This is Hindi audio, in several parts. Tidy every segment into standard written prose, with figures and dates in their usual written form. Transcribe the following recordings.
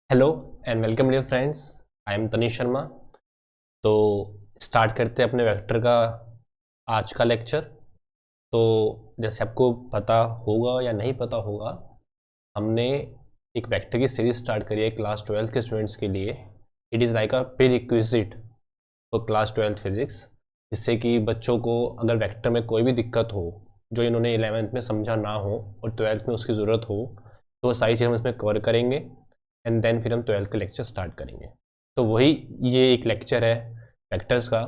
Hello and welcome dear friends. I am Tanish Sharma. तो स्टार्ट करते हैं अपने वेक्टर का आज का लेक्चर। तो जैसे आपको पता होगा या नहीं पता होगा, हमने एक वेक्टर की सीरीज स्टार्ट करी है क्लास 12th के स्टूडेंट्स के लिए। It is like a pre requisite for class 12th physics, जिससे कि बच्चों को अगर वेक्टर में कोई भी दिक्कत हो जो इन्होंने 11th में समझा ना हो और 12th में उसकी ज़रूरत हो, तो वो सारी चीज़ हम इसमें कवर करेंगे एंड देन फिर हम 12th का लेक्चर स्टार्ट करेंगे। तो वही ये एक लेक्चर है वेक्टर्स का।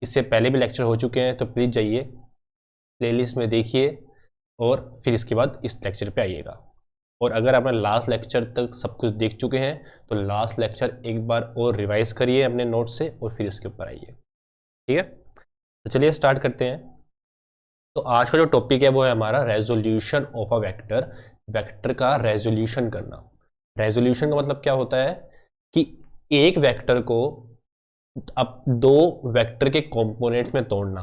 इससे पहले भी लेक्चर हो चुके हैं, तो प्लीज़ जाइए प्लेलिस्ट में देखिए और फिर इसके बाद इस लेक्चर पे आइएगा। और अगर आपने लास्ट लेक्चर तक सब कुछ देख चुके हैं तो लास्ट लेक्चर एक बार और रिवाइज करिए अपने नोट से और फिर इसके ऊपर आइए। ठीक है, तो चलिए स्टार्ट करते हैं। तो आज का जो टॉपिक है वो है हमारा resolution of a vector. Vector का रेजोल्यूशन करना। रेजोल्यूशन का मतलब क्या होता है कि एक वेक्टर को अब दो वेक्टर के कंपोनेंट्स में तोड़ना।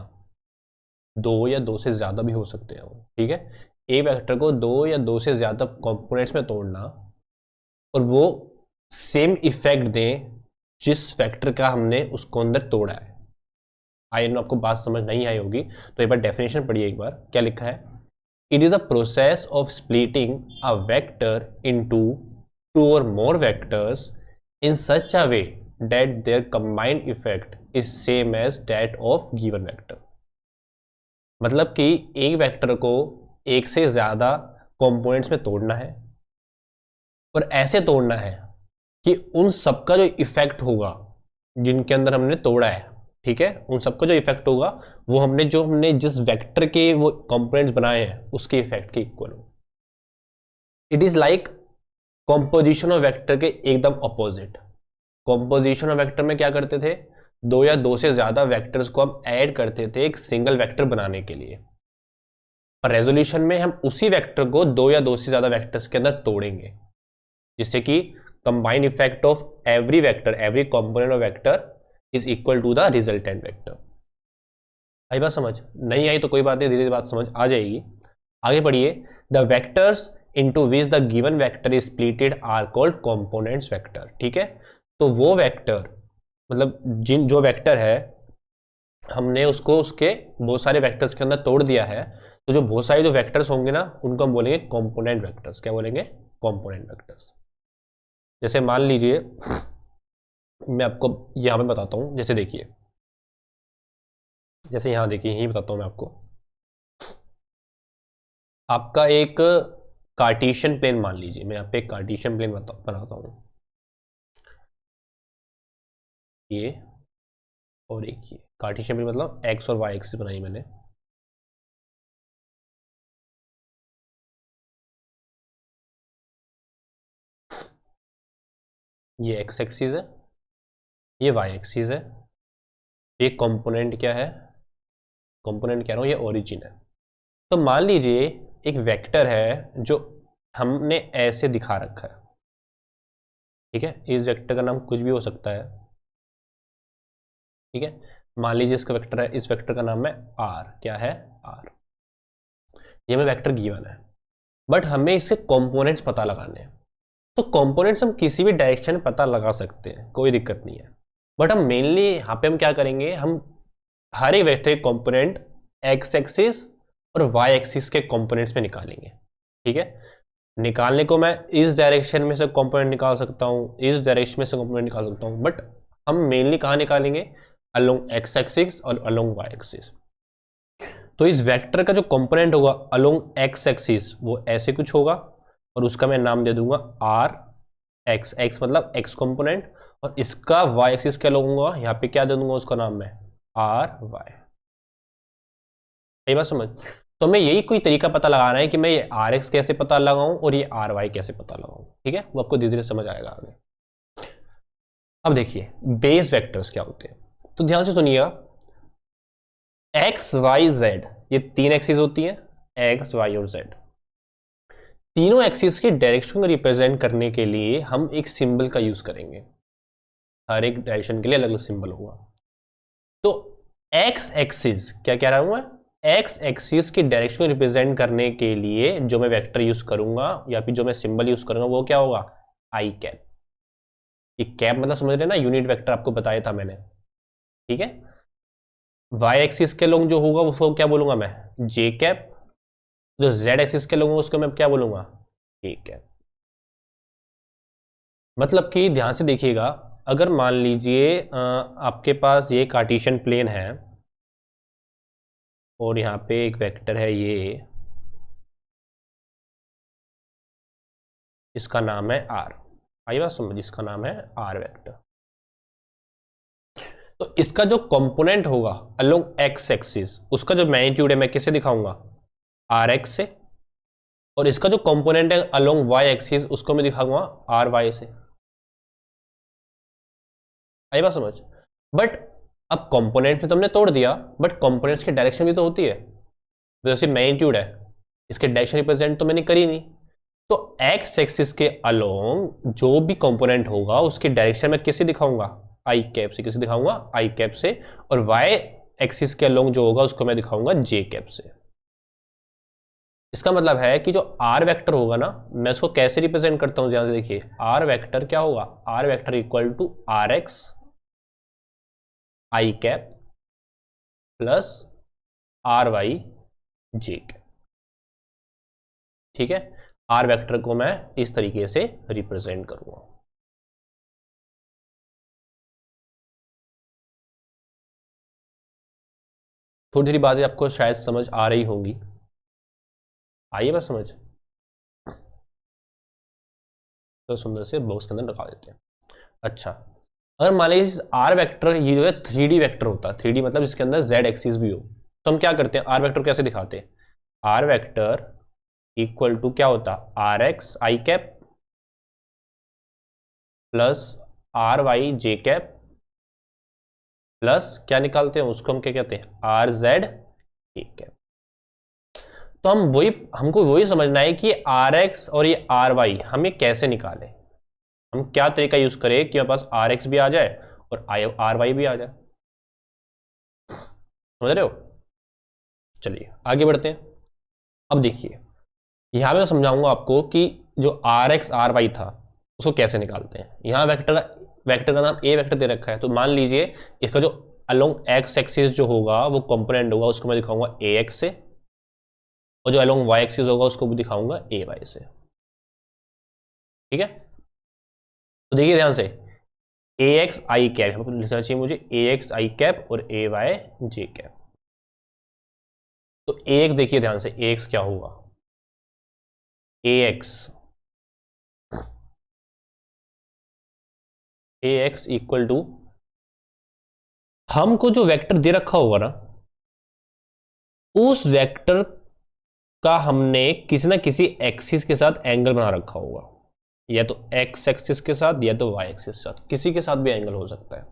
दो या दो से ज्यादा भी हो सकते हैं वो, ठीक है। एक वेक्टर को दो या दो से ज्यादा कंपोनेंट्स में तोड़ना और वो सेम इफेक्ट दें जिस वेक्टर का हमने उसको अंदर तोड़ा है। आई नो आपको बात समझ नहीं आई होगी, तो एक बार डेफिनेशन पढ़िए। एक बार क्या लिखा है, it is a process of splitting a vector into two और मोर vectors in such a way that their combined effect is same as that of given vector। मतलब कि एक वेक्टर को एक से ज्यादा कंपोनेंट्स में तोड़ना है और ऐसे तोड़ना है कि उन सबका जो इफेक्ट होगा जिनके अंदर हमने तोड़ा है, ठीक है, उन सबका जो इफेक्ट होगा वो हमने जिस वेक्टर के वो कंपोनेंट्स बनाए हैं उसके इफेक्ट के इक्वल हो। It is like composition of vector के एकदम अपोजिट। कॉम्पोजिशन ऑफ वेक्टर में क्या करते थे, दो या दो से ज्यादा वेक्टर्स को हम ऐड करते थे एक सिंगल वेक्टर बनाने के लिए। पर रेजोल्यूशन में हम उसी वेक्टर को दो या दो से ज्यादा वेक्टर्स के अंदर तोड़ेंगे, जिससे कि combined effect of every vector, every component of vector is equal to the resultant vector. आई बात समझ? नहीं आई तो कोई बात नहीं, धीरे धीरे बात समझ आ जाएगी। आगे पढ़िए। The vectors into which the given vector is splitted are called components vector. ठीक है, तो वो वेक्टर मतलब जो वेक्टर है हमने उसको उसके बहुत सारे वेक्टर्स के अंदर तोड़ दिया है, तो जो बहुत सारे जो वेक्टर्स होंगे ना उनको हम बोलेंगे कंपोनेंट वेक्टर्स। क्या बोलेंगे? Component vectors. जैसे मान लीजिए मैं आपको यहां पे बताता हूं, जैसे देखिए, जैसे यहां देखिए, यही बताता हूं मैं आपको। आपका एक कार्टेशियन प्लेन मान लीजिए, मैं यहाँ पे एक कार्टेशियन प्लेन बनाता हूं, ये और एक ये कार्टेशियन प्लेन मतलब एक्स और वाई एक्सिस बनाई मैंने। ये एक्स एक्सिस है, ये वाई एक्सिस है। ये कंपोनेंट क्या है, कंपोनेंट कह रहा हूं ये ओरिजिन है। तो मान लीजिए एक वेक्टर है जो हमने ऐसे दिखा रखा है, ठीक है। इस वेक्टर का नाम कुछ भी हो सकता है, ठीक है। मान लीजिए इसका वेक्टर है, इस वेक्टर का नाम है आर। क्या है? आर। ये हमें वेक्टर गिवन है, बट हमें इसके कंपोनेंट्स पता लगाने हैं। तो कंपोनेंट्स हम किसी भी डायरेक्शन में पता लगा सकते हैं, कोई दिक्कत नहीं है। बट हम मेनली यहाँ पे हम क्या करेंगे, हम हर एक वेक्टर के कंपोनेंट एक्स एक्सिस और वाई एक्सिस के कंपोनेंट्स में निकालेंगे। ठीक है, निकालने को मैं इस डायरेक्शन में से कंपोनेंट निकाल सकता हूँ, इस डायरेक्शन में से कंपोनेंट निकाल सकता हूँ, बट हम मेनली कहाँ निकालेंगे? अलोंग एक्स एक्सिस और अलोंग वाई एक्सिस। तो इस वेक्टर का जो कंपोनेंट होगा अलोंग एक्स एक्सिस वो ऐसे कुछ होगा और उसका मैं नाम दे दूंगा आर एक्स। एक्स मतलब एक्स कंपोनेंट, और इसका वाई एक्सिस क्या लूंगा, यहाँ पे क्या दे दूंगा उसका नाम मैं आर वाई। यही बात समझ? तो मैं यही कोई तरीका पता लगाना है कि मैं ये आर एक्स कैसे पता लगाऊं और ये आर वाई कैसे पता लगाऊं। ठीक है, वो आपको धीरे धीरे समझ आएगा आगे। अब देखिए बेस वेक्टर्स क्या होते हैं, तो ध्यान से सुनिएगा। एक्स वाई जेड, ये तीन एक्सिस होती हैं, एक्स वाई और जेड। तीनों एक्सिस के डायरेक्शन को रिप्रेजेंट करने के लिए हम एक सिंबल का यूज करेंगे। हर एक डायरेक्शन के लिए अलग अलग सिंबल होगा। तो एक्स एक्सिस क्या कह रहा हूं मैं, एक्स एक्सिस की डायरेक्शन को रिप्रेजेंट करने के लिए जो मैं वेक्टर यूज करूंगा या फिर जो मैं सिंबल यूज करूंगा वो क्या होगा? आई कैप। ये कैप मतलब समझ रहे ना, यूनिट वेक्टर आपको बताया था मैंने, ठीक है। वाई एक्सिस के लोग जो होगा उसको क्या बोलूंगा मैं, जे कैप। जो जेड एक्सिस के लोग उसको मैं क्या बोलूंगा, के कैप। मतलब कि ध्यान से देखिएगा, अगर मान लीजिए आपके पास ये कार्टेशियन प्लेन है और यहाँ पे एक वेक्टर है ये, इसका नाम है आर। आई बात समझ, इसका नाम है आर वेक्टर। तो इसका जो कंपोनेंट होगा अलोंग एक्स एक्सिस, उसका जो मैग्नीट्यूड है मैं किसे दिखाऊंगा, आर एक्स से। और इसका जो कंपोनेंट है अलोंग वाई एक्सिस, उसको मैं दिखाऊंगा आर वाई से। आई बात समझ। बट अब कंपोनेंट में तुमने तोड़ दिया, बट कंपोनेंट्स की डायरेक्शन भी तो होती है, जैसे मैग्नीट्यूड है, इसके डायरेक्शन रिप्रेजेंट तो मैंने करी नहीं। तो एक्स एक्सिस के अलोंग जो भी कंपोनेंट होगा उसकी डायरेक्शन मैं किसे दिखाऊंगा, आई कैप से। किसे दिखाऊंगा, आई कैप से। और वाई एक्सिस के अलोंग जो होगा उसको मैं दिखाऊंगा जे कैप से। इसका मतलब है कि जो आर वेक्टर होगा ना, मैं उसको कैसे रिप्रेजेंट करता हूं, ध्यान से देखिए। आर वेक्टर क्या होगा, R vector equal to R X I cap plus R Y J cap, ठीक है। आर वेक्टर को मैं इस तरीके से रिप्रेजेंट करूंगा। थोड़ी थोड़ी बातें आपको शायद समझ आ रही होंगी, आइए बस समझ। तो सुंदर से बॉक्स के अंदर रखा देते हैं। अच्छा, अगर मान लीजिए आर वेक्टर ये जो है 3D वेक्टर होता है, 3D मतलब इसके अंदर जेड एक्सिस भी हो, तो हम क्या करते हैं, आर वेक्टर कैसे दिखाते हैं, आर वेक्टर इक्वल टू क्या होता है, R X I cap plus R Y J cap plus क्या निकालते हैं उसको हम क्या कहते हैं, आर जेड के कैप। तो हमको वही समझना है कि आर एक्स और ये आर वाई हमें कैसे निकाले, हम क्या तरीका यूज करें कि हमारे पास आर एक्स भी आ जाए और आर वाई भी आ जाए। समझ रहे हो। चलिए आगे बढ़ते हैं। अब देखिए, यहां पे मैं समझाऊंगा आपको कि जो आर एक्स आर वाई था उसको कैसे निकालते हैं। यहां वेक्टर का नाम ए वेक्टर दे रखा है, तो मान लीजिए इसका जो अलोंग एक्स एक्सिस जो होगा वो कंपोनेंट होगा, उसको मैं दिखाऊंगा ए एक्स से। और जो अलोंग वाई एक्सिस होगा उसको भी दिखाऊंगा ए वाई से, ठीक है। तो देखिए ध्यान से, ए एक्स आई कैप लिखना चाहिए मुझे, ए एक्स आई कैप और ए वाई जे कैप। तो ए एक्स देखिए ध्यान से, ए एक्स क्या होगा, A X A X equal to, हमको जो वेक्टर दे रखा होगा ना, उस वेक्टर का हमने किसी ना किसी एक्सिस के साथ एंगल बना रखा होगा, या तो एक्स एक्सिस के साथ या तो वाई एक्सिस के साथ, किसी के साथ भी एंगल हो सकता है।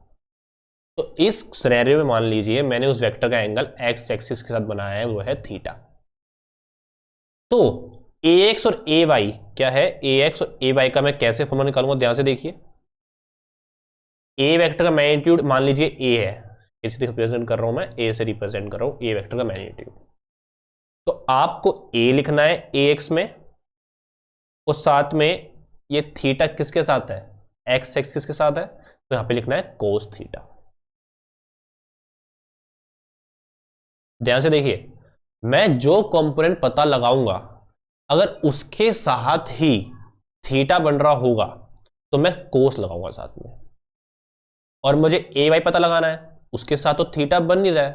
तो इस सिनेरियो में मान लीजिए मैंने उस वेक्टर का एंगल एक्स एक्सिस के साथ बनाया है, वो है थीटा। तो ए एक्स और ए वाई क्या है, ए एक्स और ए वाई का मैं कैसे फॉर्मूला निकालूंगा, ध्यान से देखिए। ए वेक्टर का मैग्नीट्यूड मान लीजिए ए है, इसे रिप्रेजेंट कर रहा हूं मैं, ए से रिप्रेजेंट कर रहा हूं ए वेक्टर का मैग्नीट्यूड। तो आपको ए लिखना है ए एक्स में, और साथ में ये थीटा किसके साथ है, एक्स एक्स किसके साथ है, तो यहां पे लिखना है कोस थीटा। ध्यान से देखिए, मैं जो कंपोनेंट पता लगाऊंगा अगर उसके साथ ही थीटा बन रहा होगा तो मैं कोस लगाऊंगा साथ में। और मुझे ए वाई पता लगाना है, उसके साथ तो थीटा बन नहीं रहा है,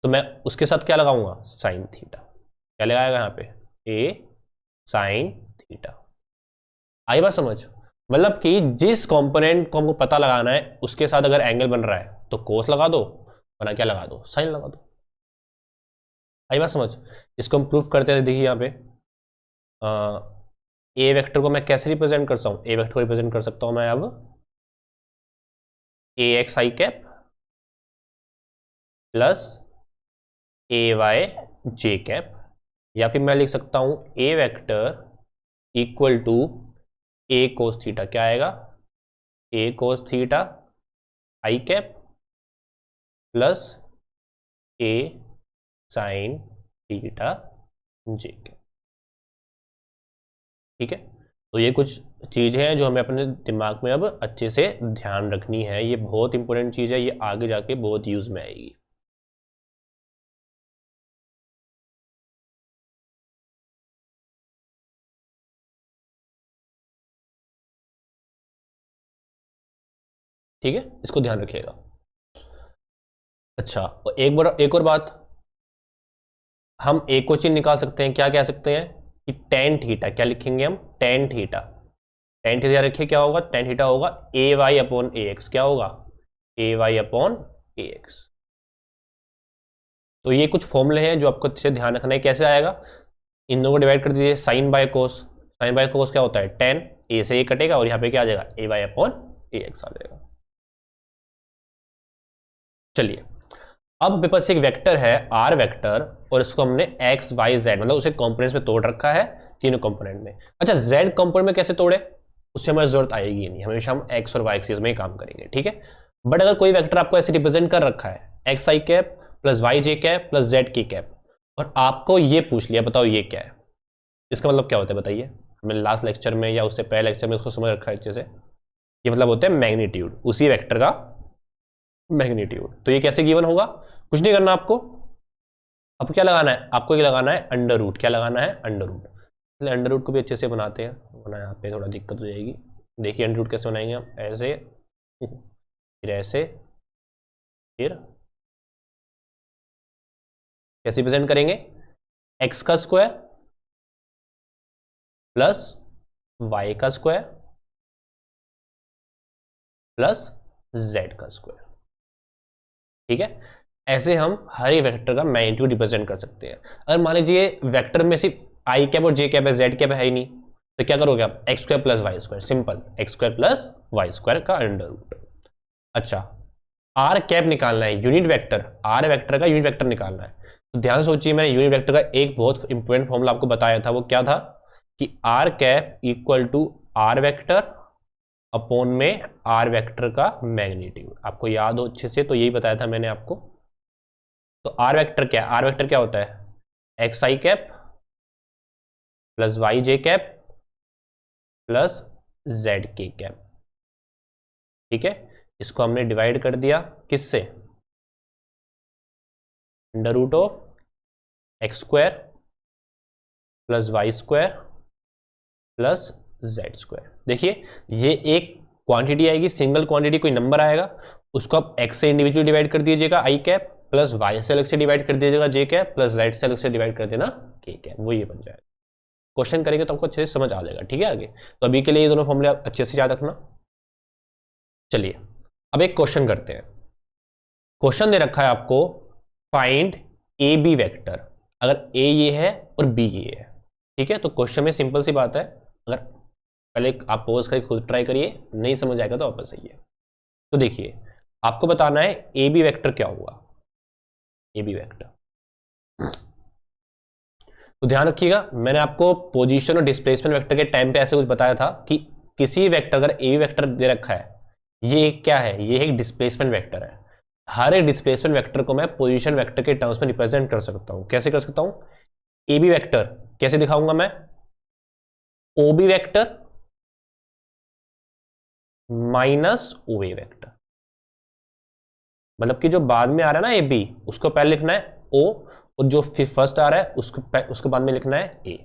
तो मैं उसके साथ क्या लगाऊंगा, साइन थीटा। क्या लगाएगा यहां पे, ए साइन थीटा। आई बात समझ। मतलब कि जिस कंपोनेंट को हमको पता लगाना है उसके साथ अगर एंगल बन रहा है तो कोस लगा दो, वरना क्या लगा दो, साइन लगा दो। आई बात समझ। इसको हम प्रूफ करते हैं, देखिए यहां पे ए वेक्टर को मैं कैसे रिप्रेजेंट करता हूं, ए वेक्टर को रिप्रेजेंट कर सकता हूं मैं अब A X I cap plus A Y J cap, या फिर मैं लिख सकता हूं A vector equal to A cos theta. क्या आएगा, A cos theta I cap plus A sine theta J cap, ठीक है। तो ये कुछ चीज़ें हैं जो हमें अपने दिमाग में अब अच्छे से ध्यान रखनी है। ये बहुत इंपॉर्टेंट चीज़ है, ये आगे जाके बहुत यूज़ में आएगी। ठीक है, इसको ध्यान रखिएगा। अच्छा, एक और बात, हम एक और चीज निकाल सकते हैं। क्या कह सकते हैं कि टेन थीटा, क्या लिखेंगे हम, टेन थीटा। टेन थीटा रखिए, क्या होगा, टेन थीटा होगा ए वाई अपॉन ए एक्स। क्या होगा, ए वाई अपॉन ए एक्स। तो ये कुछ फॉर्मूले हैं जो आपको अच्छे से ध्यान रखना है। कैसे आएगा, इन दोनों को डिवाइड कर दीजिए, sine by cos. Sine by cos क्या होता है, टेन, ए से ए कटेगा और यहाँ पे क्या आ जाएगा, ए वाई अपॉन ए एक्स आ जाएगा। चलिए, अब मेरे पास एक वेक्टर है आर वेक्टर, और इसको हमने एक्स वाई जेड मतलब उसे कंपोनेंट्स में तोड़ रखा है, तीनों कंपोनेंट में। अच्छा, जेड कंपोनेंट में कैसे तोड़े, उससे हमारी जरूरत आएगी नहीं, हमेशा हम एक्स और वाई एक्सिस में ही काम करेंगे। ठीक है, बट अगर कोई वेक्टर आपको ऐसे रिप्रेजेंट कर रखा है, X I cap plus Y J cap plus Z की कैप, और आपको ये पूछ लिया बताओ ये क्या है, इसका मतलब क्या होता है बताइए। हमने लास्ट लेक्चर में या उससे पहले लेक्चर में इसको समझ रखा है अच्छे से। ये मतलब होता है मैग्नीट्यूड, उसी वेक्टर का मैग्नीट्यूड। तो ये कैसे गिवन होगा, कुछ नहीं करना आपको, आपको क्या लगाना है, आपको ये लगाना है अंडर रूट। क्या लगाना है, अंडर रूट। पहले अंडर रूट को भी अच्छे से बनाते हैं, वरना यहाँ पे थोड़ा दिक्कत हो जाएगी। देखिए अंडर रूट कैसे बनाएंगे हम, ऐसे, फिर ऐसे, फिर कैसे प्रेजेंट करेंगे, एक्स का स्क्वायर प्लस वाई का स्क्वायर प्लस जेड का स्क्वायर। ठीक है, ऐसे हम हर एक वेक्टर का मैग्नीट्यूड रिप्रेजेंट कर सकते हैं। अगर मान लीजिए वेक्टर में सिर्फ आई कैप और जे कैप है, जेड कैप है ही नहीं, तो क्या करोगे आप, X square plus Y square, simple, X square plus Y square का अंडर रूट। अच्छा, आर कैप निकालना है, यूनिट वेक्टर, आर वेक्टर का यूनिट वेक्टर निकालना है। तो ध्यान से सोचिए, मैंने यूनिट वेक्टर का एक बहुत इंपॉर्टेंट फॉर्मूला आपको बताया था, वो क्या था कि R cap equal to R vector upon में आर वेक्टर का मैग्नीट्यूड। आपको याद हो अच्छे से, तो यही बताया था मैंने आपको। तो आर वेक्टर क्या है, आर वेक्टर क्या होता है, X I cap plus Y J cap plus Z K cap. ठीक है, इसको हमने डिवाइड कर दिया किससे, under root of X square plus Y square plus Z square. देखिए ये एक क्वांटिटी आएगी, सिंगल क्वांटिटी, कोई नंबर आएगा, उसको आप एक्स से इंडिविजुअल डिवाइड कर दीजिएगा आई कैप, प्लस वाई से अलग से डिवाइड कर दीजिएगा जे कैप, प्लस जेड से अलग से डिवाइड कर देना के कैप, वो ये बन जाएगा। क्वेश्चन करेंगे तो आपको अच्छे से समझ आ जाएगा। ठीक है, आगे तो अभी के लिए ये दोनों फॉर्मूले आप अच्छे से याद रखना। चलिए अब एक क्वेश्चन करते हैं। क्वेश्चन दे रखा है आपको, फाइंड ए बी वेक्टर, अगर ए ये है और बी ये है। ठीक है, तो क्वेश्चन में सिंपल सी बात है, अगर पहले आप पॉज करके खुद ट्राई करिए, नहीं समझ आएगा तो वापस आइए। तो देखिए आपको बताना है ए बी वेक्टर क्या होगा, ए बी वेक्टर। तो ध्यान रखिएगा, मैंने आपको पोजीशन और डिस्प्लेसमेंट वेक्टर के टाइम पे ऐसे कुछ बताया था कि किसी वेक्टर, अगर ए बी वेक्टर दे रखा है, ये क्या है, ये एक डिस्प्लेसमेंट वेक्टर है। हर एक डिस्प्लेसमेंट वेक्टर को मैं पोजीशन वेक्टर के टर्म्स में रिप्रेजेंट कर सकता हूं। कैसे कर सकता हूं, ए बी वेक्टर कैसे दिखाऊंगा मैं, O B vector minus O ए वेक्टर। मतलब कि जो बाद में आ रहा है ना ए बी, उसको पहले लिखना है ओ, और जो फिर फर्स्ट आ रहा है उसको बाद में लिखना है ए,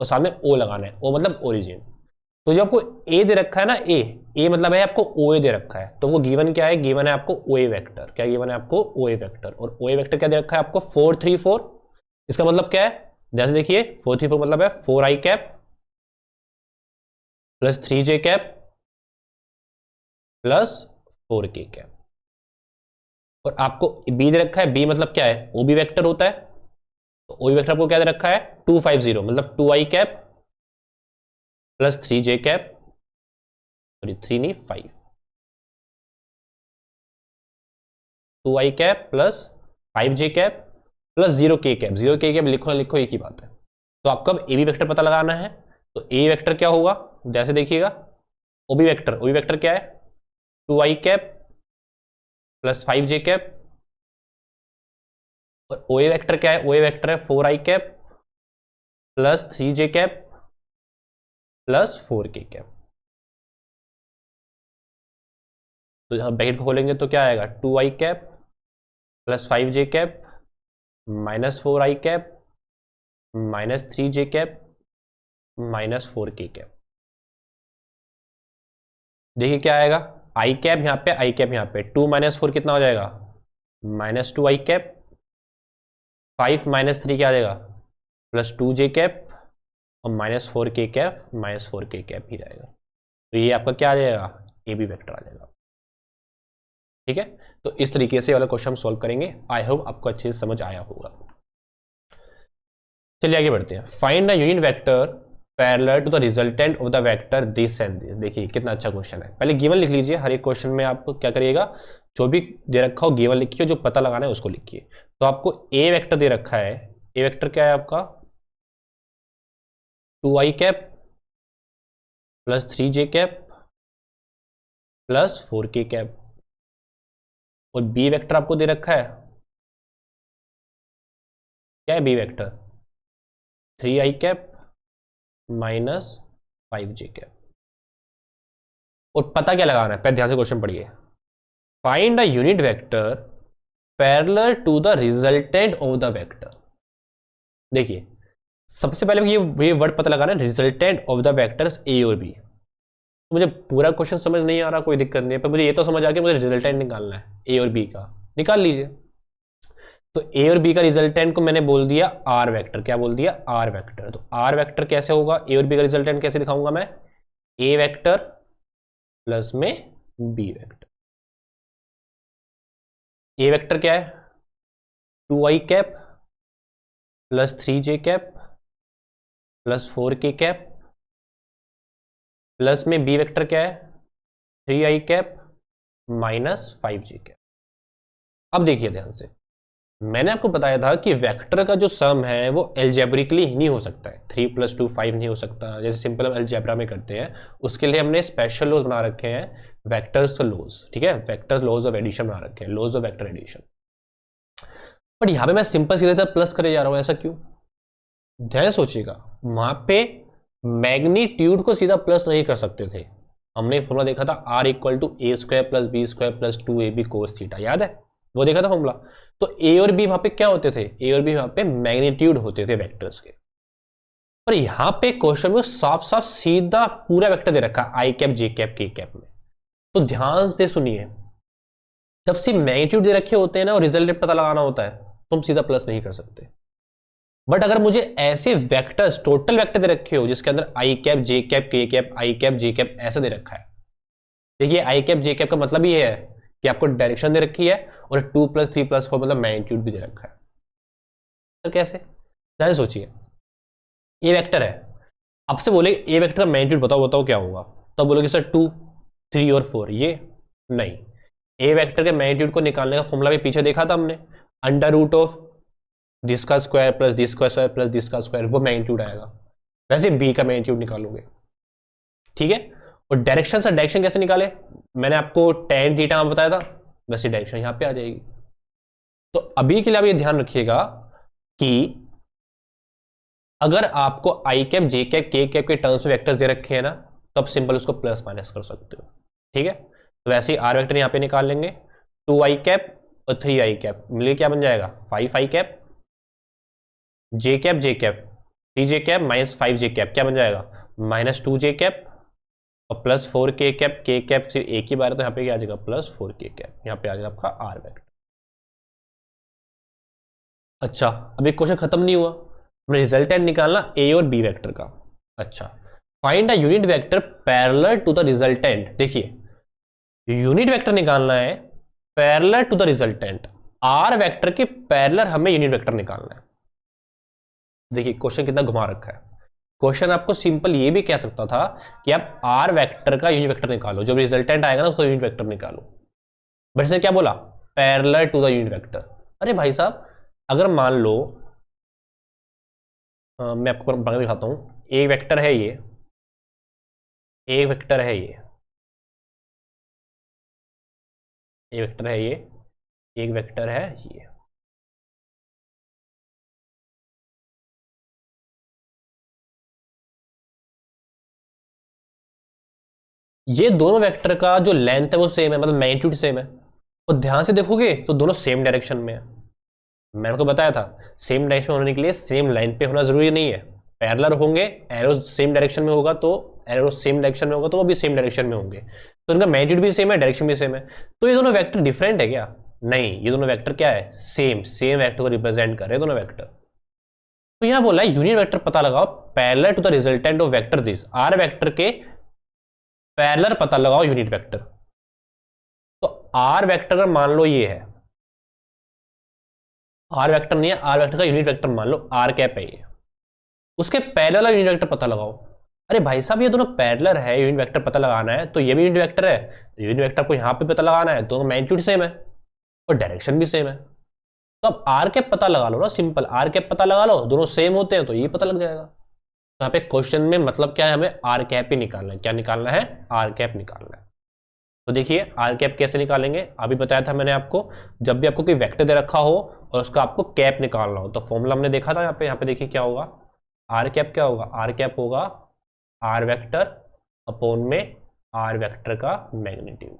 और सामने ओ लगाना है, ओ मतलब ओरिजिन। तो जो आपको ए दे रखा है ना, ए मतलब है आपको ओ ए दे रखा है, तो वो गिवन क्या है, गिवन है आपको ओ ए वेक्टर। क्या गिवन है आपको, ओ ए वेक्टर। और ओ ए वेक्टर क्या दे रखा है आपको, 4 3 4। इसका मतलब क्या है, जैसे देखिए 4 3 4 मतलब है 4 आई कैप प्लस 3 जे कैप प्लस 4 के कैप। और आपको बी दे रखा है, बी मतलब क्या है, ओ बी वेक्टर होता है। तो ओ बी वेक्टर आपको क्या दे रखा है, 2 5 0 मतलब 2 आई कैप प्लस 3 जे कैप, सॉरी 3 नहीं 5, 2 आई कैप प्लस 5 जे कैप प्लस 0 के कैप। 0 के कैप लिखो लिखो एक ही बात है। तो आपको अब ए बी वेक्टर पता लगाना है। तो ए वेक्टर क्या होगा, जैसे देखिएगा, ओ बी वेक्टर क्या है, 2 आई कैप प्लस 5 जे कैप, और ओ ए वेक्टर क्या है, ओ ए वेक्टर है 4 आई कैप प्लस 3 जे कैप प्लस 4k कैप। तो यहाँ ब्रैकेट खोलेंगे तो क्या आएगा, 2i cap plus 5j cap minus 4i cap minus 3j cap minus 4k cap. देखिए क्या आएगा, आई कैप यहाँ पे, आई कैप यहाँ पे, 2 माइनस 4 कितना हो जाएगा, -2i कैप, 5 माइनस 3 क्या आ जाएगा, +2j कैप और -4k कैप, -4k कैप ही रहेगा। तो ये आपका क्या आ जाएगा, ए बी वेक्टर आ जाएगा। ठीक है, तो इस तरीके से वाला क्वेश्चन हम सॉल्व करेंगे। आई होप आपको अच्छे से समझ आया होगा। चलिए आगे बढ़ते हैं। Find the unit vector parallel to the resultant of the vector this and this. देखिए कितना अच्छा क्वेश्चन है। पहले गिवन लिख लीजिए, हर एक क्वेश्चन में आपको क्या करिएगा, जो भी दे रखा हो गिवन लिखिए, जो पता लगाना है उसको लिखिए। तो आपको ए वेक्टर दे रखा है, ए वेक्टर क्या है आपका, 2i cap plus 3j cap plus 4k cap. और बी वेक्टर आपको दे रखा है, क्या है B vector, 3i cap minus 5j cap. और पता क्या लगाना है, पहले ध्यान से क्वेश्चन पढ़िए। Find the unit vector parallel to the resultant of the vector. देखिए सबसे पहले ये वर्ड पता लगाना है, resultant of the vectors A और बी। तो मुझे पूरा क्वेश्चन समझ नहीं आ रहा, कोई दिक्कत नहीं है, पर मुझे ये तो समझ आ गया मुझे रिजल्टेंट निकालना है ए और बी का, निकाल लीजिए। तो ए और बी का रिजल्टेंट को मैंने बोल दिया आर वेक्टर, क्या बोल दिया, आर वेक्टर। तो आर वेक्टर कैसे होगा, ए और बी का रिजल्टेंट कैसे दिखाऊंगा मैं, ए वेक्टर प्लस में बी वेक्टर। ए वेक्टर क्या है, 2i cap plus 3j cap plus 4k cap, plus में बी वेक्टर क्या है, 3i cap minus 5j cap. अब देखिए ध्यान से, मैंने आपको बताया था कि वेक्टर का जो सम है वो एल्जेब्रिकली ही नहीं हो सकता है, 3 + 2 5 नहीं हो सकता, जैसे सिंपल हम एल्जेब्रा में करते हैं। उसके लिए हमने स्पेशल लॉज बना रखे हैं, वेक्टर्स लॉज, ठीक है, वेक्टर्स लॉज ऑफ एडिशन बना रखे हैं, laws of vector addition. But यहां पे मैं सिंपल सीधे प्लस करे जा रहा हूं, ऐसा क्यों, ध्यान सोचिएगा। वहां पे मैग्नीट्यूड को सीधा प्लस नहीं कर सकते थे, हमने फॉर्मूला देखा था R = a² + b² + 2ab cos theta, याद है, वो देखा था फॉर्मूला। तो ए और बी वहां पे क्या होते थे, ए और बी वहां पे मैग्नीट्यूड होते थे वेक्टर्स के। पर यहां पे क्वेश्चन में साफ साफ सीधा पूरा वेक्टर दे रखा है, i cap j cap k cap में। तो ध्यान से सुनिए, जब से मैग्नीट्यूड दे रखे होते हैं ना और रिजल्ट पता लगाना होता है, तो हम सीधा प्लस नहीं कर सकते। बट अगर मुझे ऐसे वेक्टर्स, टोटल वेक्टर दे रखे हो जिसके अंदर i cap j cap k cap, i cap j cap ऐसा दे रखा है, देखिए i कैप j कैप का मतलब ये है कि आपको डायरेक्शन दे रखी है और 2 + 3 + 4 मतलब मैग्नीट्यूड भी दे रखा है। तो कैसे, ध्यान सोचिए, ए वेक्टर है, आपसे बोले ए वेक्टर का मैग्नीट्यूड बताओ, बताओ क्या होगा, तब बोलोगे सर 2, 3 और 4, ये नहीं। ए वेक्टर के मैग्नीट्यूड को निकालने का फॉर्मूला भी पीछे देखा था हमने, √ऑफ दिस का स्क्वायर प्लस दिस का स्क्वायर प्लस दिस का स्क्वायर, वो मैग्नीट्यूड आएगा। वैसे बी का मैग्नीट्यूड निकालोगे, ठीक है। और डायरेक्शन से डायरेक्शन कैसे निकाले, मैंने आपको tan थीटा बताया था, वैसे डायरेक्शन यहां पे आ जाएगी। तो अभी के लिए आप ये ध्यान रखिएगा कि अगर आपको i cap j cap k cap के टर्म्स में वेक्टर्स दे रखे हैं ना, तब सिंपल उसको प्लस माइनस कर सकते हो, ठीक है। तो वैसे ही आर वेक्टर यहां पे निकाल लेंगे, 2i कैप और 3i कैप मिलिए क्या बन जाएगा, 5i cap, j cap 3j cap minus 5j cap क्या बन जाएगा, -2j कैप और plus 4k cap, k cap सिर्फ एक ही बार है तो यहाँ पे क्या आ जाएगा, +4k कैप, यहाँ पे आ जाएगा आपका आर वेक्टर। अच्छा अब एक क्वेश्चन खत्म नहीं हुआ, हमें रिजल्टेंट निकालना ए और बी वेक्टर का। अच्छा, find a unit vector parallel to the resultant. देखिए यूनिट वेक्टर निकालना है parallel to the resultant, R vector के पैरेलल हमें यूनिट वेक्टर निकालना है। देखिए क्वेश्चन कितना घुमा रखा है, क्वेश्चन आपको सिंपल ये भी कह सकता था कि आप आर वेक्टर का यूनिट वेक्टर निकालो, जो रिजल्टेंट आएगा ना उसका यूनिट वेक्टर निकालो, बट इसने क्या बोला, parallel to the unit vector. अरे भाई साहब अगर मान लो मैं आपको बना दिखाता हूं, एक वेक्टर है ये, एक वेक्टर है ये, एक वेक्टर है ये, एक वेक्टर है ये, ये दोनों वेक्टर का जो लेंथ है वो सेम है, मतलब मैग्नीट्यूड सेम है। और ध्यान से देखोगे तो दोनों सेम डायरेक्शन में है। मैंने आपको बताया था सेम डायरेक्शन होने के लिए सेम लाइन पे होना जरूरी नहीं है, पैरेलल होंगे, एरो सेम डायरेक्शन में होगा तो एरो सेम डायरेक्शन में होगा तो वो भी सेम डायरेक्शन में होंगे, तो इनका मैग्नीट्यूड भी सेम है, डायरेक्शन भी सेम है। तो ये दोनों वेक्टर डिफरेंट है क्या? नहीं, ये दोनों वेक्टर क्या है? सेम वेक्टर को रिप्रेजेंट कर रहे हैं दोनों वेक्टर। तो यहां बोला है यूनिट वेक्टर पता लगाओ parallel to the resultant of vector this, R vector के पैरेलल पता लगाओ यूनिट वेक्टर। तो आर वेक्टर का मान लो ये है, आर वेक्टर नहीं है, आर वेक्टर का यूनिट वेक्टर मान लो आर कैप है ये, उसके पैरेलल यूनिट वेक्टर पता लगाओ। अरे भाई साहब ये दोनों पैरेलल है, यूनिट वेक्टर पता लगाना है तो ये भी यूनिट वेक्टर है, तो यूनिट वेक्टर को यहां पे पता लगाना है, दोनों मैग्नीट्यूड सेम है और डायरेक्शन भी सेम है। तो अब आर कैप पता लगा लो ना, सिंपल आर कैप पता लगा लो, दोनों सेम होते हैं तो ये पता लग जाएगा। तो यहाँ पे क्वेश्चन में मतलब क्या है, हमें आर कैप ही निकालना है। क्या निकालना है? आर कैप निकालना है। तो देखिए आर कैप कैसे निकालेंगे, अभी बताया था मैंने आपको, जब भी आपको कोई वेक्टर दे रखा हो और उसका आपको कैप निकालना हो तो फॉर्मूला हमने देखा था यहाँ पे देखिए क्या होगा, आर कैप क्या होगा, आर कैप होगा आर वेक्टर अपॉन में आर वेक्टर का मैग्नीट्यूड।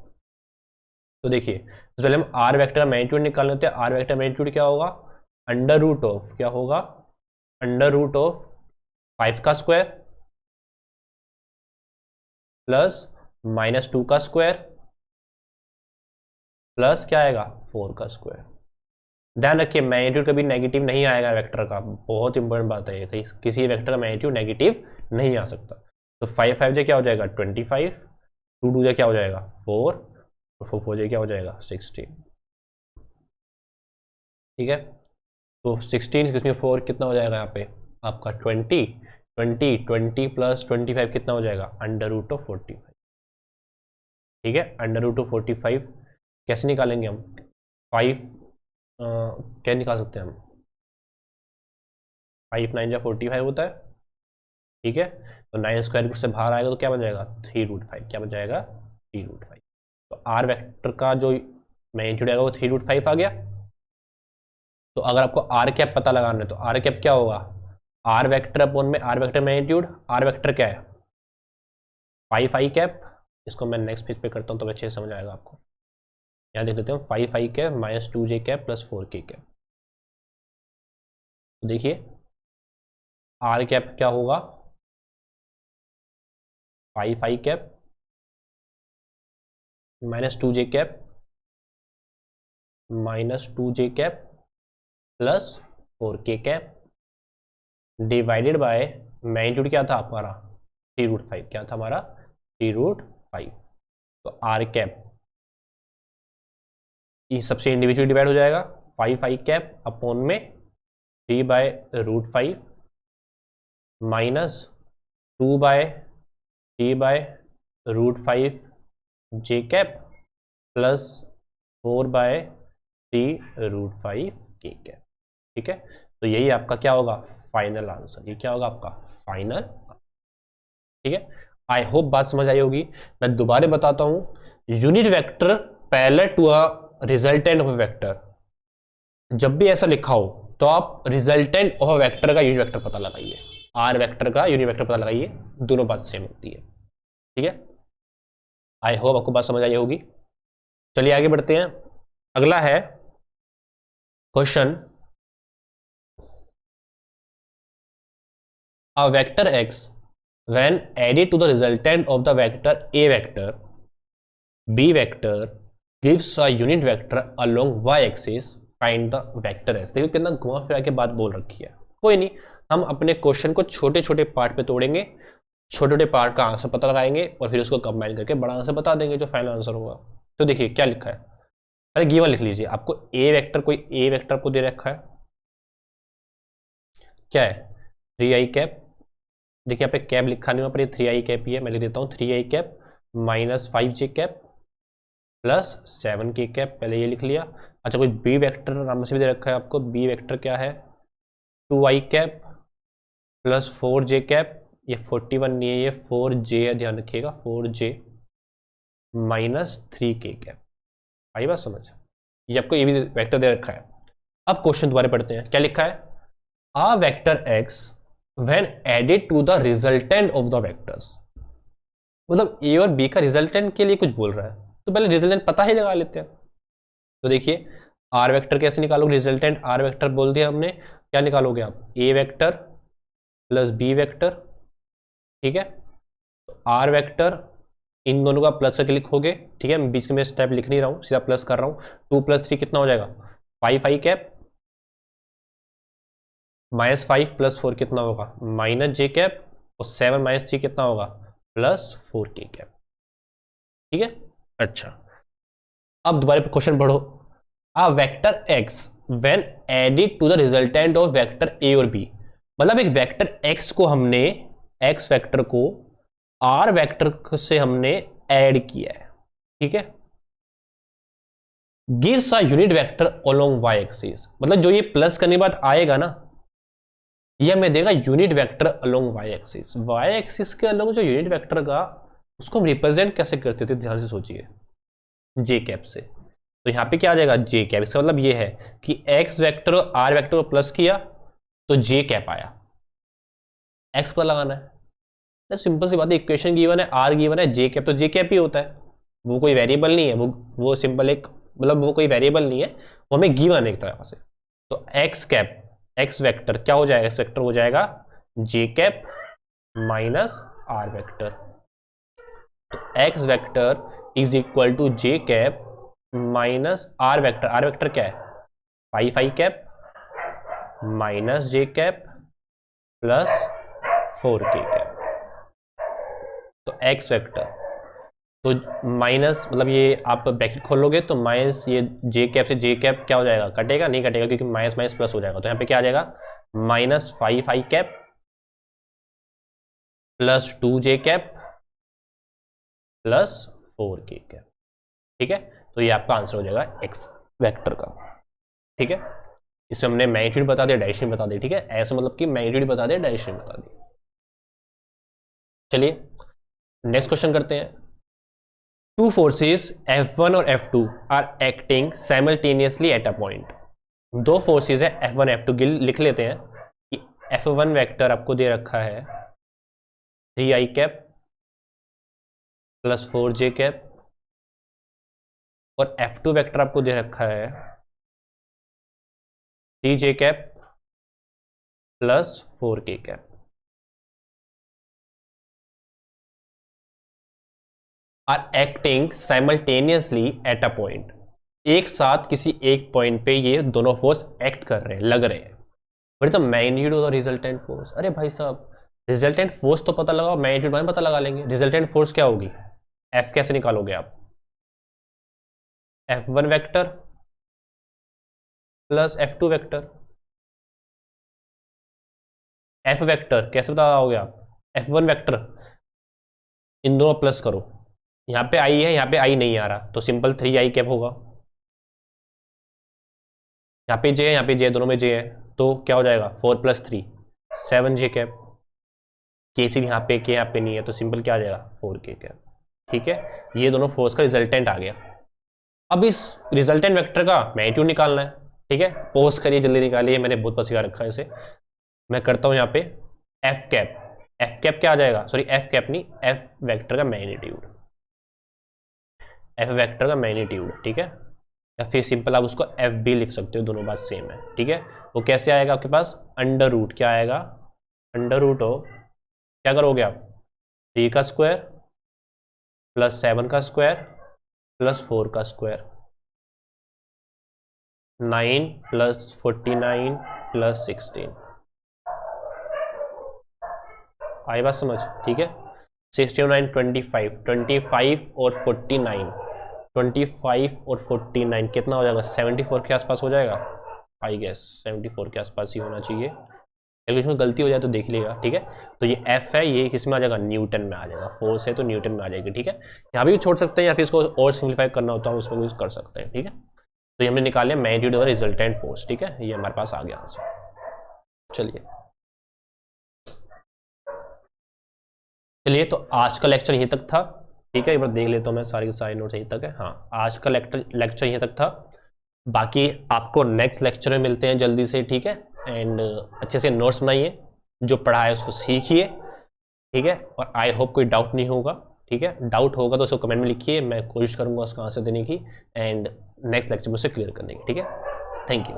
तो देखिए तो पहले हम आर वेक्टर का मैग्नीट्यूड निकाल लेते हैं। आर वेक्टर मैग्नीट्यूड क्या होगा, अंडर रूट ऑफ, क्या होगा, अंडर रूट ऑफ 5 का स्क्वायर प्लस -2 का स्क्वायर प्लस क्या आएगा 4 का स्क्वायर। ध्यान रखिए मैग्नीट्यूड कभी नेगेटिव नहीं आएगा वेक्टर का, बहुत इंपॉर्टेंट बात है ये, किसी वेक्टर का मैग्नीट्यूड नेगेटिव नहीं आ सकता। तो 5 5 जे क्या हो जाएगा 25, 2 2 जे क्या हो जाएगा 4, और 4 4 जे क्या हो जाएगा 16। ठीक है, तो 16 किसमें 4 कितना हो जाएगा यहाँ पे आपका 20 प्लस 25 कितना हो जाएगा अंडर रूट ऑफ 45। ठीक है, अंडर रूट ऑफ 45 कैसे निकालेंगे हम, 5 क्या निकाल सकते हैं हम, 5 9 जा 45 होता है। ठीक है, तो 9 स्क्वायर रूट से बाहर आएगा तो क्या बन जाएगा 3√5, क्या बन जाएगा 3√5। तो आर वेक्टर का जो मैग्नीट्यूड आएगा वो 3√5 आ गया। तो अगर आपको आर कैप पता लगाना है तो आर कैप क्या होगा, आर वेक्टर अपॉन में R vector magnitude, R vector क्या है 5 आई कैप, इसको मैं नेक्स्ट पेज पे करता हूँ तो अच्छे से समझ आएगा आपको। यहाँ देख लेते हैं 5 I cap -2 J cap plus 4 के कैप। तो देखिए आर कैप क्या होगा 5 I cap -2 J cap -2 J cap plus 4 के कैप डिवाइडेड बाय मैग्नीट्यूड क्या था हमारा 3√5, क्या था हमारा 3√5। तो आर कैप ये सबसे इंडिविजुअल डिवाइड हो जाएगा, 5 आई कैप अपॉन में 3/√5 -2/3/√5 जे कैप प्लस 4/3√5 के कैप। ठीक है, तो यही आपका क्या होगा फाइनल आंसर, ये क्या होगा आपका फाइनल। ठीक है, आई होप बात समझ आई होगी। मैं दोबारा बताता हूं, unit vector parallel to a resultant of vector, जब भी ऐसा लिखा हो तो आप रिजल्टेंट ऑफ वेक्टर का यूनिट वेक्टर पता लगाइए, आर वेक्टर का यूनिट वेक्टर पता लगाइए, दोनों बात सेम होती है। ठीक है, आई होप आपको बात समझ आई होगी। चलिए आगे बढ़ते हैं, अगला है question, a vector x when added to the resultant of the vector a vector b vector gives a unit vector along y axis, find the vector s। देखो कितना घुमा फिरा के बात बोल रखी है। कोई नहीं, हम अपने क्वेश्चन को छोटे छोटे पार्ट पे तोड़ेंगे, छोटे छोटे पार्ट का आंसर पता लगाएंगे और फिर उसको कंबाइन करके बड़ा आंसर बता देंगे जो फाइनल आंसर होगा। तो देखिए क्या लिखा है, अरे गिवन लिख लीजिए, आपको ए वेक्टर, कोई ए वेक्टर को दे रखा है, क्या है 3 आई कैप, देखिए यहाँ पे कैप लिखा नहीं, पर ये 3 आई कैप ही है, मैं लिख देता हूँ 3 आई कैप -5 जे कैप प्लस 7 के कैप, पहले ये लिख लिया। अच्छा कोई बी वेक्टर नाम से भी दे रखा है आपको, बी वेक्टर क्या है 2 आई कैप प्लस 4 जे कैप, ये 41 नहीं है, ये 4 जे है, ध्यान रखिएगा 4 जे -3 के कैप। आई बात समझ, ये आपको ये भी वेक्टर दे रखा है। अब क्वेश्चन दोबारा पढ़ते हैं, क्या लिखा है, a vector X when added to the resultant of the vectors, मतलब ए और बी का रिजल्टेंट के लिए कुछ बोल रहा है, तो पहले रिजल्टेंट पता ही लगा लेते हैं। तो देखिए आर वेक्टर कैसे निकालोगे, रिजल्टेंट आर वेक्टर बोल दिया हमने, क्या निकालोगे आप, ए वेक्टर प्लस बी वेक्टर, ठीक है। तो आर वेक्टर इन दोनों का प्लस करके लिखोगे, ठीक है, मैं बीच में स्टेप लिख नहीं रहा हूँ, सीधा प्लस कर रहा हूँ। 2 + 3 कितना हो जाएगा, 5 आई कैप, -5 + 4 कितना होगा, -j कैप, और 7 - 3 कितना होगा, +4k कैप, ठीक है। अच्छा अब दोबारा क्वेश्चन पढ़ो। A vector x when added to the resultant of vector a और b, मतलब एक वेक्टर x को हमने, x वेक्टर को r वेक्टर से हमने ऐड किया है, ठीक है। Gives a unit vector along y axis, मतलब जो ये प्लस करने के बाद आएगा ना, ये हमें देगा unit vector along y axis. y axis के अलोंग जो यूनिट वेक्टर का, उसको हम रिप्रेजेंट कैसे करते थे, ध्यान से सोचिए, जे कैप से। तो यहां पे क्या आ जाएगा, जे कैप। इसका मतलब ये है कि x वेक्टर और r वेक्टर को प्लस किया तो जे कैप आया, x पता लगाना है, सिंपल सी बात है, इक्वेशन गिवन है, r गिवन है, जे कैप तो जे कैप ही होता है, वो कोई वेरिएबल नहीं है, वो सिंपल एक, मतलब वो कोई वेरिएबल नहीं है, वो हमें गिवन है एक तरह से। तो x कैप, x वेक्टर क्या हो जाएगा, x वेक्टर हो जाएगा J cap minus r vector. तो x vector is equal to J cap minus r vector, r vector क्या है, 5 I cap minus J cap plus 4k cap. तो x वेक्टर, तो माइनस, मतलब ये आप ब्रैकेट खोलोगे तो माइनस, ये जे कैप से जे कैप क्या हो जाएगा, कटेगा, नहीं कटेगा क्योंकि माइनस माइनस प्लस हो जाएगा। तो यहाँ पे क्या आ जाएगा, -5 I cap plus 2 J cap plus 4k cap, ठीक है। तो ये आपका आंसर हो जाएगा x वेक्टर का, ठीक है। इसमें हमने मैग्नीट्यूड बता दिया, डायरेक्शन बता दी, ठीक है, ऐसा मतलब कि मैग्नीट्यूड बता दिया, डायरेक्शन बता दी। चलिए नेक्स्ट क्वेश्चन करते हैं। टू फोर्सेस F1 और F2 are acting simultaneously at a point. दो फोर्सेस है F1 F2, लिख लेते हैं कि F1 वेक्टर आपको दे रखा है 3i cap plus 4j cap, और F2 वेक्टर आपको दे रखा है 3j cap plus 4k cap. Are acting simultaneously at a point, एक साथ किसी एक पॉइंट पे ये दोनों फोर्स एक्ट कर रहे हैं, लग रहे हैं। But the magnitude of the resultant force, अरे भाई साहब रिजल्टेंट फोर्स तो पता लगाओ, मैग्नीट्यूड में पता लगा लेंगे। रिजल्टेंट फोर्स क्या होगी, F कैसे निकालोगे आप, F1 vector plus F2 vector. F vector कैसे बताओगे आप, F1 वेक्टर इन दोनों प्लस करो, यहाँ पे आई है, यहाँ पे आई नहीं आ रहा, तो सिंपल 3i कैप होगा। यहाँ पे जे है, यहाँ पे जे, दोनों में जे है, तो क्या हो जाएगा 4 + 3 7j कैप। के सिर्फ यहाँ पे नहीं है, तो सिंपल क्या आ जाएगा 4k कैप, ठीक है। ये दोनों फोर्स का रिजल्टेंट आ गया। अब इस रिजल्टेंट वेक्टर का मैग्नीट्यूड निकालना है, ठीक है। पोज करिए, जल्दी निकालिए, मैंने बहुत पसीना रखा है इसे। मैं करता हूँ यहाँ पे एफ कैप क्या आ जाएगा, सॉरी एफ कैप नहीं, एफ वेक्टर का मैग्नीट्यूड, एफ वेक्टर का मैग्नीट्यूड, ठीक है। या फिर सिंपल आप उसको एफ बी लिख सकते हो, दोनों बात सेम है, ठीक है। वो कैसे आएगा आपके पास, अंडर रूट क्या आएगा, अंडर रूट ऑफ, क्या करोगे आप, 3 का स्क्वायर प्लस 7 का स्क्वायर प्लस 4 का स्क्वायर, 9 + 49 + 16, आई बात समझ, ठीक है। 69 25 और 49, 25 और 49 कितना हो जाएगा, 74 के आसपास हो जाएगा, आई गेस 74 के आसपास ही होना चाहिए, अगर इसमें गलती हो जाए तो देख लिएगा, ठीक है। तो ये एफ है, ये किस में आ जाएगा, न्यूटन में आ जाएगा, फोर्स है तो न्यूटन में आ जाएगी, ठीक है। यहाँ भी छोड़ सकते हैं या फिर इसको और सिंप्लीफाई करना होता है उसमें भी कर सकते हैं, ठीक है। तो ये हमने निकाले मैग्नीट्यूड और रिजल्टेंट फोर्स, ठीक है, ये हमारे पास आ गया आंसर। चलिए तो आज का लेक्चर यहीं तक था, ठीक है। एक बार देख लेता हूँ मैं, सारे के सारे नोट्स यहीं तक है, हाँ आज का लेक्चर यहीं तक था। बाकी आपको नेक्स्ट लेक्चर में मिलते हैं जल्दी से, ठीक है। एंड अच्छे से नोट्स बनाइए, जो पढ़ा है उसको सीखिए, ठीक है। और आई होप कोई डाउट नहीं होगा। ठीक है, डाउट होगा तो उसको कमेंट में लिखिए, मैं कोशिश करूँगा उसका आंसर देने की एंड नेक्स्ट लेक्चर में उसे क्लियर करने की। ठीक है, थैंक यू।